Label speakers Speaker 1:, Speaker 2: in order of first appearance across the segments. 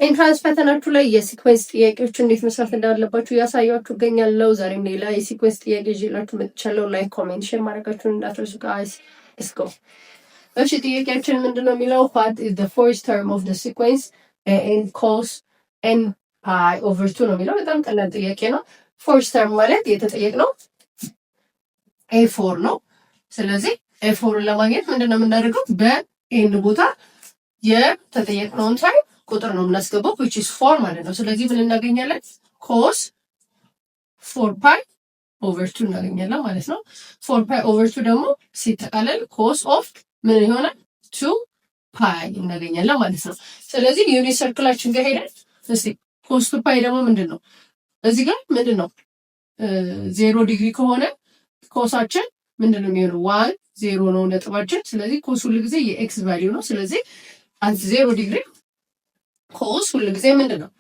Speaker 1: ኤንትራንስ ፈተናችሁ ላይ የሲኩዌንስ ጥያቄዎች እንዴት መስራት እንዳለባችሁ እያሳያችሁ እገኛለሁ። ዛሬም ሌላ የሲኩዌንስ ጥያቄ ይዤላችሁ መጥቻለሁ። ላይክ፣ ኮሜንት፣ ሼር ማድረጋችሁን እንዳትረሱ ጋይስ። ሌትስ ጎ። እሺ ጥያቄያችን ምንድነው የሚለው what is the fourth term of the sequence n cos n pi over 2 ነው የሚለው። በጣም ቀላል ጥያቄ ነው። fourth term ማለት የተጠየቅነው a4 ነው። ስለዚህ a4 ለማግኘት ምንድነው የምናደርገው? በኤን ቦታ የተጠየቅነውን ታይም ቁጥር ነው የምናስገባው which is 4 ማለት ነው። ስለዚህ ምን እናገኛለን? cos 4 pi over 2 እናገኛለን ማለት ነው። 4 pi over 2 ደግሞ ሲጠቃለል cos of ምን ይሆናል? 2 pi እናገኛለን ማለት ነው። ስለዚህ ዩኒት ሰርክላችን ጋር ሄደን እስቲ cos 2 pi ደግሞ ምንድነው? እዚህ ጋር ምንድነው 0 ዲግሪ ከሆነ ኮሳችን ምንድነው የሚሆነው? 1 0 ነው ነጥባችን። ስለዚህ ኮስ ሁሉ ጊዜ የኤክስ ቫልዩ ነው። ስለዚህ at 0 ዲግሪ ኮስ ሁሉ ጊዜ ምንድነው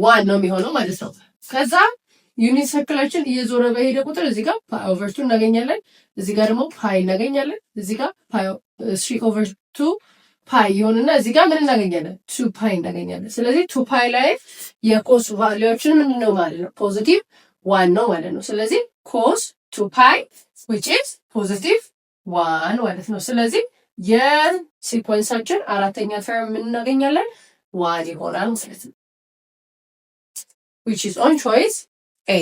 Speaker 1: 1 ነው የሚሆነው ማለት ነው። ከዛ ዩኒት ሰርክላችን እየዞረ በሄደ ቁጥር እዚህ ጋር ፓይ ኦቨር 2 እናገኛለን። እዚህ ጋር ደግሞ ፓይ እናገኛለን። እዚህ ጋር ፓይ 3 ኦቨር 2 ፓይ ይሆንና እዚህ ጋር ምን እናገኛለን? 2 ፓይ እናገኛለን። ስለዚህ 2 ፓይ ላይ የኮስ ቫልዩዎችን ምንድነው ማለት ነው? ፖዚቲቭ 1 ነው ማለት ነው። ስለዚህ ኮስ 2 ፓይ which is ፖዚቲቭ 1 ማለት ነው። ስለዚህ የሲኩዌንሳችን አራተኛ ተርም ምን እናገኛለን? 1 ይሆናል ማለት ነው። which is on choice A